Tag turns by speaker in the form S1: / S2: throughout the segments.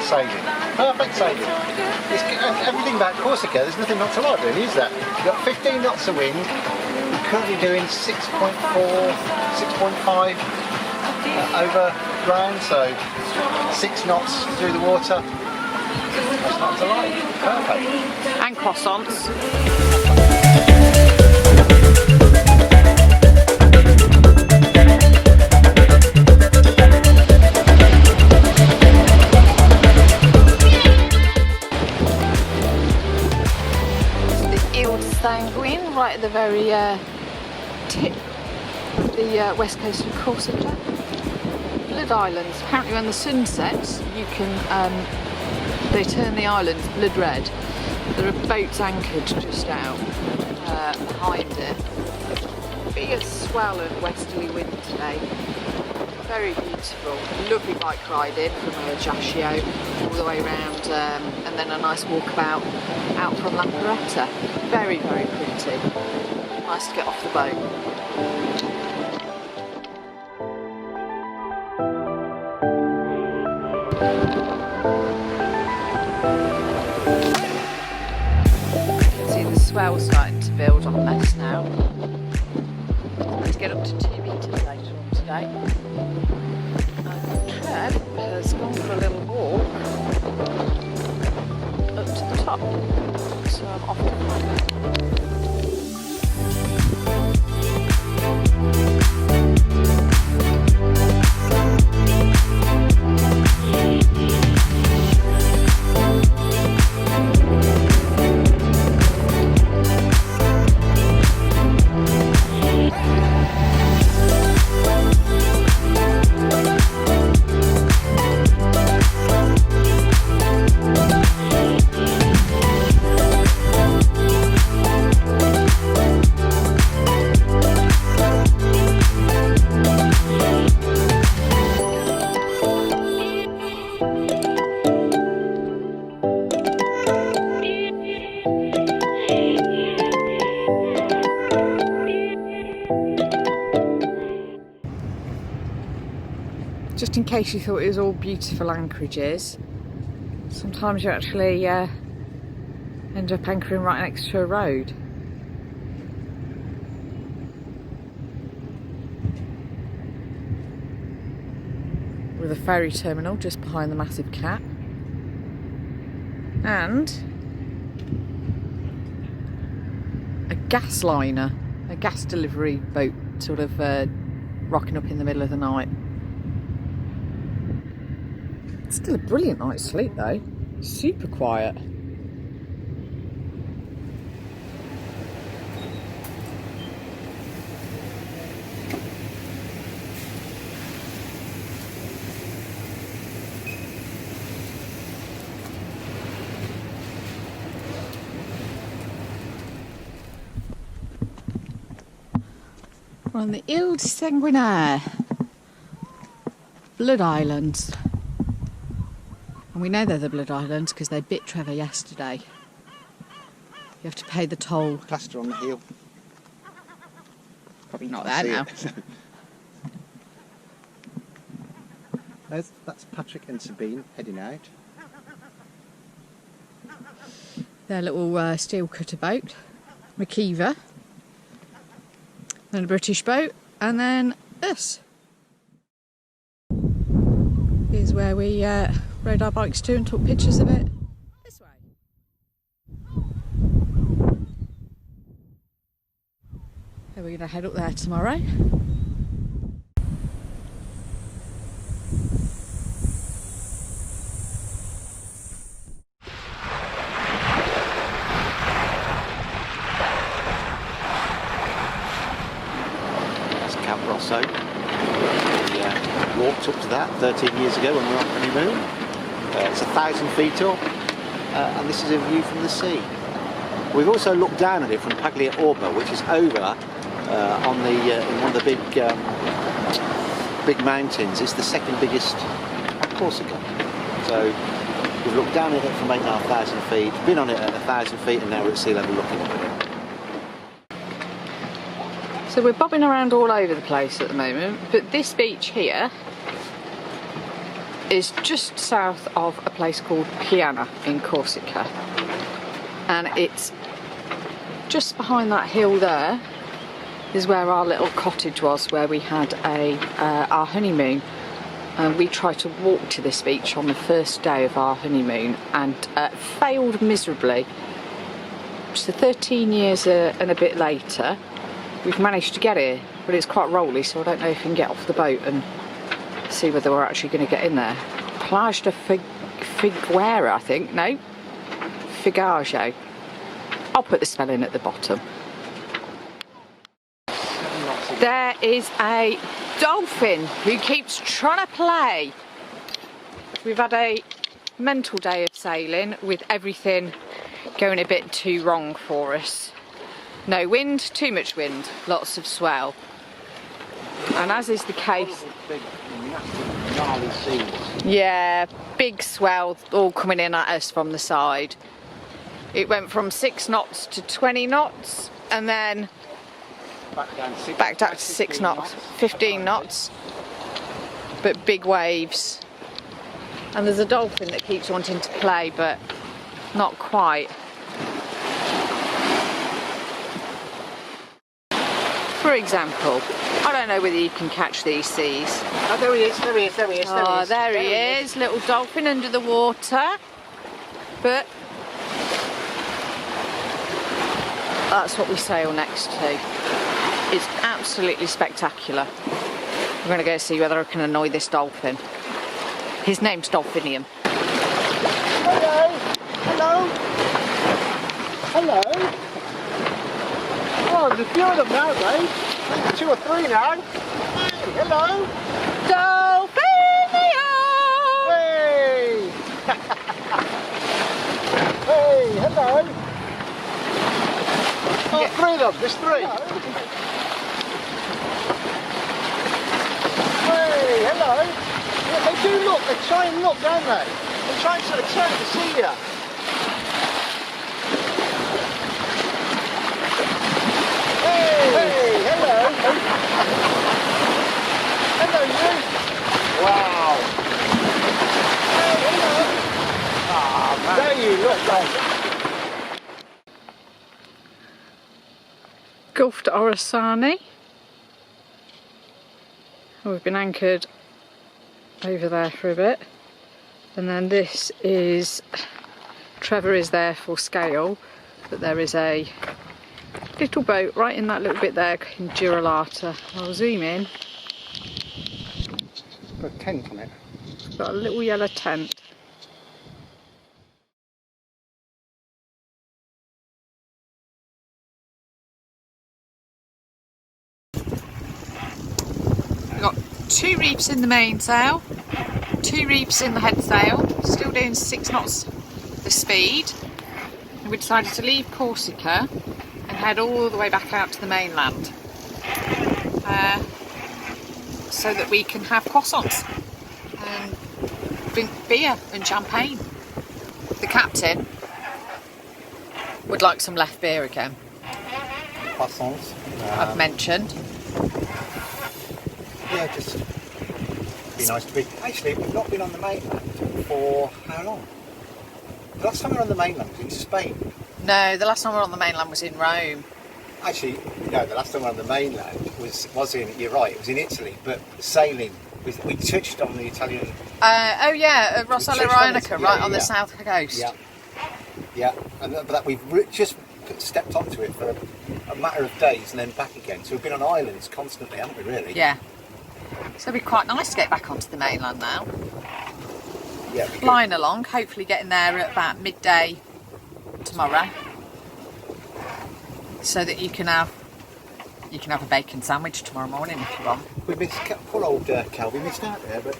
S1: sailing. Perfect sailing. Everything about Corsica, there's nothing not to like really, is there? You've got 15 knots of wind. We're currently doing 6.4, 6.5 over ground, so 6 knots through the water. That's not to like. Perfect.
S2: And croissants. Sanguine, right at the very tip of the west coast of Corsica. Blood Islands. Apparently when the sun sets, you can, they turn the island blood red. There are boats anchored just out behind it. Big as swell and westerly wind today. Very beautiful. Lovely bike riding from Ajaccio all the way around, and then a nice walkabout out from Lamparetta. Very, very pretty. Nice to get off the boat. You can see the swell starting to build on this now. Let's get up to 2 metres later on today. Trev has gone for a little walk up to the top, so I'm off to find it. Just in case you thought it was all beautiful anchorages, sometimes you actually end up anchoring right next to a road. With a ferry terminal just behind the massive cap. And a gas liner, a gas delivery boat sort of rocking up in the middle of the night. Still a brilliant night's sleep though, super quiet. We're on the Ile de Sanguinaire, Blood Islands. And we know they're the Blood Islands because they bit Trevor yesterday. You have to pay the toll.
S1: Plaster on the heel.
S2: Probably not there now.
S1: That's Patrick and Sabine heading out.
S2: Their little steel cutter boat, McKeever. Then a British boat, and then us. Here's where we rode our bikes to and took pictures of it. This way. So we're going to head up there tomorrow.
S1: That's Camp Rosso. We walked up to that 13 years ago when we were on honeymoon. It's 1,000 feet up, and this is a view from the sea. We've also looked down at it from Paglia Orba, which is over on the in one of the big mountains. It's the second biggest Corsica. So we've looked down at it from 8,500 feet, been on it at 1,000 feet, and now we're at sea level looking up at it.
S2: So we're bobbing around all over the place at the moment, but this beach here is just south of a place called Piana in Corsica, and it's just behind that hill there is where our little cottage was, where we had our honeymoon. And we tried to walk to this beach on the first day of our honeymoon and failed miserably. So 13 years and a bit later, we've managed to get here, but it's quite rolly, so I don't know if we can get off the boat and see whether we're actually going to get in there. Plage de Figuera, I think. No, Figaggio. I'll put the spelling at the bottom. There is a dolphin who keeps trying to play. We've had a mental day of sailing with everything going a bit too wrong for us. No wind, too much wind, lots of swell. And as is the case... Yeah, big swell all coming in at us from the side. It went from 6 knots to 20 knots and then back down to 6 knots, 15 knots, but big waves. And there's a dolphin that keeps wanting to play, but not quite. For example, I don't know whether you can catch these seas.
S1: Oh, there he is, there he is, there he is, there he is.
S2: There he is, little dolphin under the water. But that's what we sail next to. It's absolutely spectacular. We're going to go see whether I can annoy this dolphin. His name's Dolphinium.
S1: Hello! Hello! Hello! Oh, there's a few of them now, mate. 2 or 3 now. Hey, hello!
S2: Dolphinium!
S1: Hey! Hey, hello! Oh,
S2: Yeah.
S1: 3 of them, there's 3. Hey, hello! Yeah, they do look, they try and look, don't they? They try and sort of turn to see you. Hey, hello! Hello, you! Wow! Hey, hello! Ah, man. There you look, mate.
S2: Gulf to Orasani. We've been anchored over there for a bit, and then this is Trevor is there for scale, but there is a little boat right in that little bit there in Girolata. I'll zoom in.
S1: Got a tent on it.
S2: It's got a little yellow tent. We've got 2 reefs in the mainsail, 2 reefs in the headsail, still doing 6 knots the speed. And we decided to leave Corsica and head all the way back out to the mainland so that we can have croissants and drink beer and champagne. The captain would like some left beer again.
S1: Croissants.
S2: I've mentioned.
S1: Yeah, just be nice to be. Actually, we've not been on the mainland for how long? The last time we were on the mainland was in Spain.
S2: No, the last time we were on the mainland was in Rome.
S1: Actually, no, the last time we were on the mainland was in, you're right, it was in Italy, but sailing, we touched on the Italian...
S2: Oh yeah, Rossella Ionica, right on the south coast.
S1: Yeah, yeah, and but we've just stepped onto it for a matter of days and then back again. So we've been on islands constantly, haven't we, really?
S2: Yeah. So it'd be quite nice to get back onto the mainland now.
S1: Yeah.
S2: Flying along, hopefully getting there at about midday tomorrow, so that you can have a bacon sandwich tomorrow morning if you want.
S1: We missed, poor old Calvi missed out there, but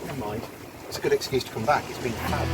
S1: never mind. It's a good excuse to come back. It's been fab.